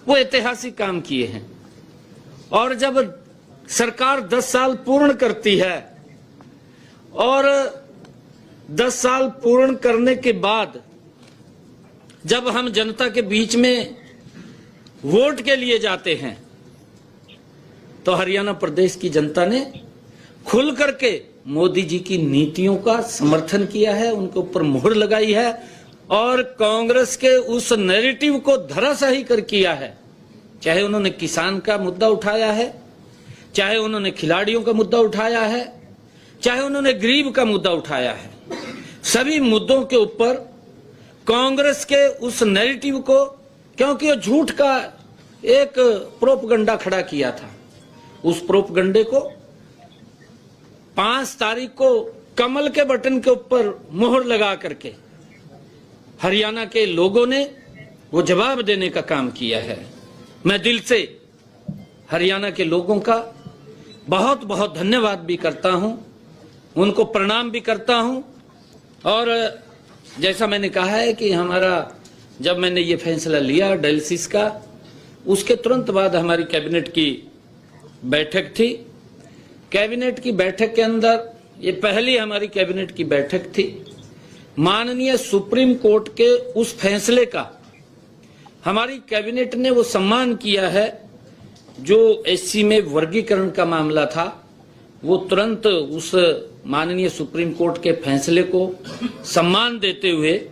वो ऐतिहासिक काम किए हैं। और जब सरकार 10 साल पूर्ण करती है और 10 साल पूर्ण करने के बाद जब हम जनता के बीच में वोट के लिए जाते हैं तो हरियाणा प्रदेश की जनता ने खुल करके मोदी जी की नीतियों का समर्थन किया है, उनके ऊपर मुहर लगाई है और कांग्रेस के उस नैरेटिव को धराशायी कर किया है। चाहे उन्होंने किसान का मुद्दा उठाया है, चाहे उन्होंने खिलाड़ियों का मुद्दा उठाया है, चाहे उन्होंने गरीब का मुद्दा उठाया है, सभी मुद्दों के ऊपर कांग्रेस के उस नैरेटिव को, क्योंकि वो झूठ का एक प्रोपगंडा खड़ा किया था, उस प्रोपगंडे को 5 तारीख को कमल के बटन के ऊपर मोहर लगा करके हरियाणा के लोगों ने वो जवाब देने का काम किया है। मैं दिल से हरियाणा के लोगों का बहुत बहुत धन्यवाद भी करता हूं, उनको प्रणाम भी करता हूं। और जैसा मैंने कहा है कि हमारा जब मैंने ये फैसला लिया डायलिसिस का, उसके तुरंत बाद हमारी कैबिनेट की बैठक थी। कैबिनेट की बैठक के अंदर ये पहली हमारी कैबिनेट की बैठक थी। माननीय सुप्रीम कोर्ट के उस फैसले का हमारी कैबिनेट ने वो सम्मान किया है। जो एससी में वर्गीकरण का मामला था, वो तुरंत उस माननीय सुप्रीम कोर्ट के फैसले को सम्मान देते हुए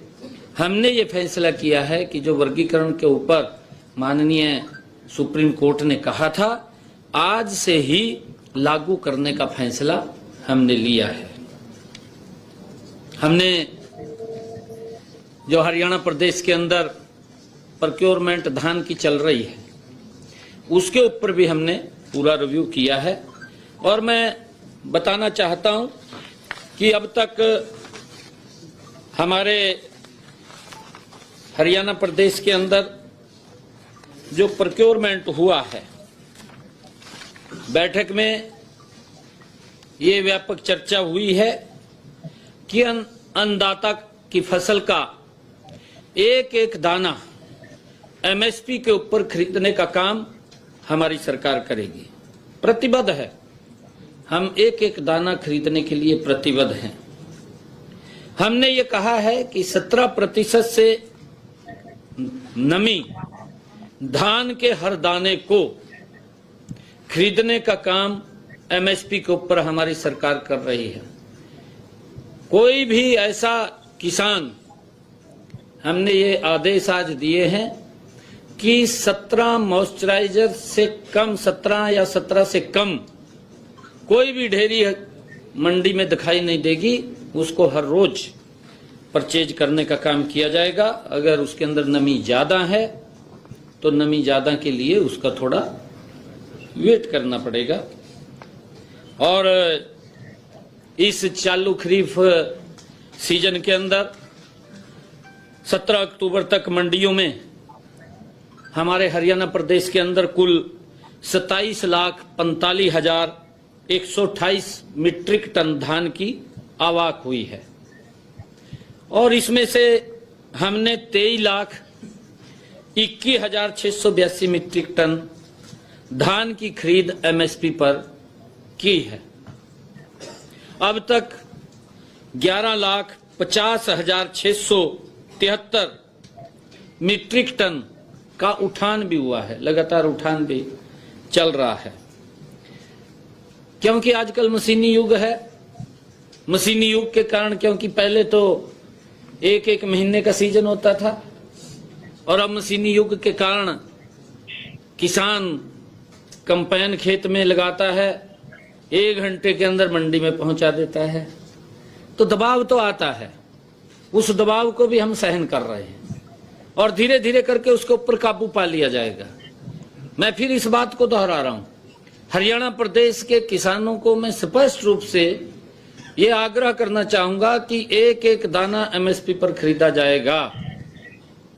हमने ये फैसला किया है कि जो वर्गीकरण के ऊपर माननीय सुप्रीम कोर्ट ने कहा था, आज से ही लागू करने का फैसला हमने लिया है। हमने जो हरियाणा प्रदेश के अंदर प्रोक्योरमेंट धान की चल रही है, उसके ऊपर भी हमने पूरा रिव्यू किया है। और मैं बताना चाहता हूं कि अब तक हमारे हरियाणा प्रदेश के अंदर जो प्रोक्योरमेंट हुआ है, बैठक में ये व्यापक चर्चा हुई है कि अन्नदाता की फसल का एक एक दाना एमएसपी के ऊपर खरीदने का काम हमारी सरकार करेगी। प्रतिबद्ध है, हम एक एक दाना खरीदने के लिए प्रतिबद्ध हैं। हमने ये कहा है कि 17% से नमी धान के हर दाने को खरीदने का काम एमएसपी के ऊपर हमारी सरकार कर रही है। कोई भी ऐसा किसान, हमने ये आदेश आज दिए हैं कि 17 मॉइस्चराइजर से कम, 17 या 17 से कम कोई भी ढेरी मंडी में दिखाई नहीं देगी, उसको हर रोज परचेज करने का काम किया जाएगा। अगर उसके अंदर नमी ज्यादा है तो नमी ज्यादा के लिए उसका थोड़ा वेट करना पड़ेगा। और इस चालू खरीफ सीजन के अंदर 17 अक्टूबर तक मंडियों में हमारे हरियाणा प्रदेश के अंदर कुल 27,45,128 मीट्रिक टन धान की आवक हुई है। और इसमें से हमने 23,21,682 मीट्रिक टन धान की खरीद एमएसपी पर की है। अब तक 11,50,673 मीट्रिक टन का उठान भी हुआ है, लगातार उठान भी चल रहा है। क्योंकि आजकल मशीनी युग है। मशीनी युग के कारण, क्योंकि पहले तो एक एक महीने का सीजन होता था और अब मशीनी युग के कारण किसान कंपाइन खेत में लगाता है, 1 घंटे के अंदर मंडी में पहुंचा देता है। तो दबाव तो आता है, उस दबाव को भी हम सहन कर रहे हैं और धीरे धीरे करके उसके ऊपर काबू पा लिया जाएगा। मैं फिर इस बात को दोहरा रहा हूं, हरियाणा प्रदेश के किसानों को मैं स्पष्ट रूप से ये आग्रह करना चाहूंगा कि एक एक दाना एमएसपी पर खरीदा जाएगा,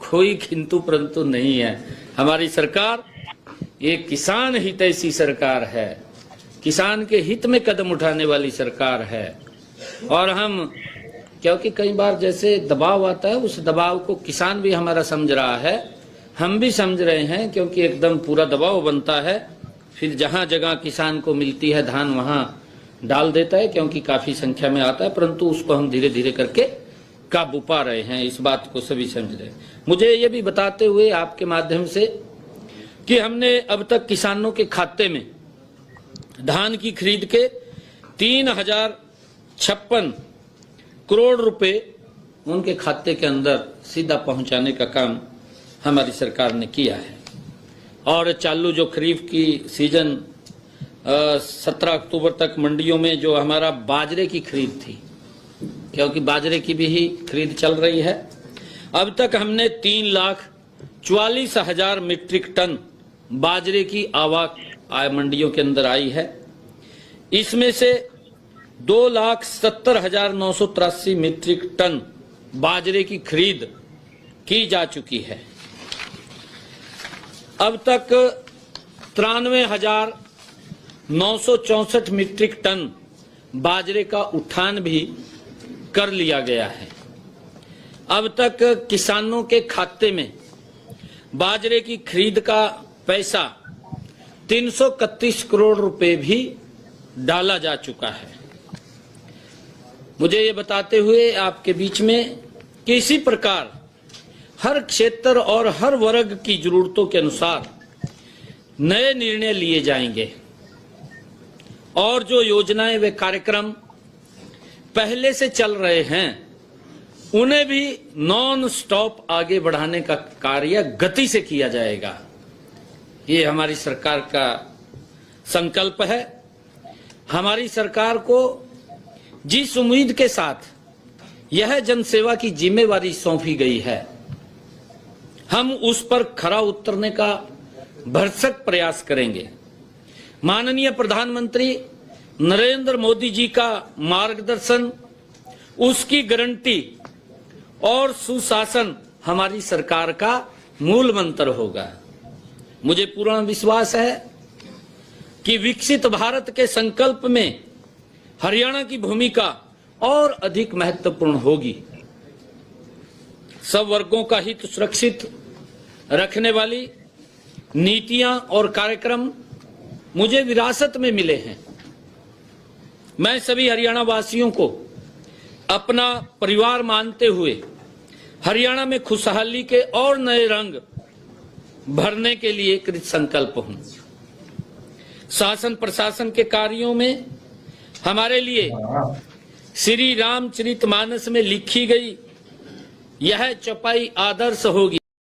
कोई किंतु परंतु नहीं है। हमारी सरकार ये किसान हितैषी सरकार है, किसान के हित में कदम उठाने वाली सरकार है। और हम, क्योंकि कई बार जैसे दबाव आता है, उस दबाव को किसान भी हमारा समझ रहा है, हम भी समझ रहे हैं, क्योंकि एकदम पूरा दबाव बनता है, फिर जहां जगह किसान को मिलती है धान वहां डाल देता है, क्योंकि काफी संख्या में आता है, परंतु उसको हम धीरे धीरे करके काबू पा रहे हैं। इस बात को सभी समझ रहे हैं। मुझे ये भी बताते हुए आपके माध्यम से कि हमने अब तक किसानों के खाते में धान की खरीद के 3056 करोड़ रुपए उनके खाते के अंदर सीधा पहुंचाने का काम हमारी सरकार ने किया है। और चालू जो खरीफ की सीजन 17 अक्टूबर तक मंडियों में जो हमारा बाजरे की खरीद थी, क्योंकि बाजरे की भी ही खरीद चल रही है, अब तक हमने 3,44,000 मीट्रिक टन बाजरे की आवक मंडियों के अंदर आई है। इसमें से 2,70,983 मीट्रिक टन बाजरे की खरीद की जा चुकी है। अब तक 93,964 मीट्रिक टन बाजरे का उठान भी कर लिया गया है। अब तक किसानों के खाते में बाजरे की खरीद का पैसा 331 करोड़ रुपए भी डाला जा चुका है। मुझे ये बताते हुए आपके बीच में कि इसी प्रकार हर क्षेत्र और हर वर्ग की जरूरतों के अनुसार नए निर्णय लिए जाएंगे और जो योजनाएं वे कार्यक्रम पहले से चल रहे हैं उन्हें भी नॉन स्टॉप आगे बढ़ाने का कार्य गति से किया जाएगा। ये हमारी सरकार का संकल्प है। हमारी सरकार को जिस उम्मीद के साथ यह जनसेवा की जिम्मेवारी सौंपी गई है, हम उस पर खरा उतरने का भरसक प्रयास करेंगे। माननीय प्रधानमंत्री नरेंद्र मोदी जी का मार्गदर्शन, उसकी गारंटी और सुशासन हमारी सरकार का मूल मंत्र होगा। मुझे पूर्ण विश्वास है कि विकसित भारत के संकल्प में हरियाणा की भूमिका और अधिक महत्वपूर्ण होगी। सब वर्गों का हित सुरक्षित रखने वाली नीतियां और कार्यक्रम मुझे विरासत में मिले हैं। मैं सभी हरियाणा वासियों को अपना परिवार मानते हुए हरियाणा में खुशहाली के और नए रंग भरने के लिए कृत संकल्प हूं। शासन प्रशासन के कार्यों में हमारे लिए श्री रामचरितमानस में लिखी गई यह चौपाई आदर्श होगी।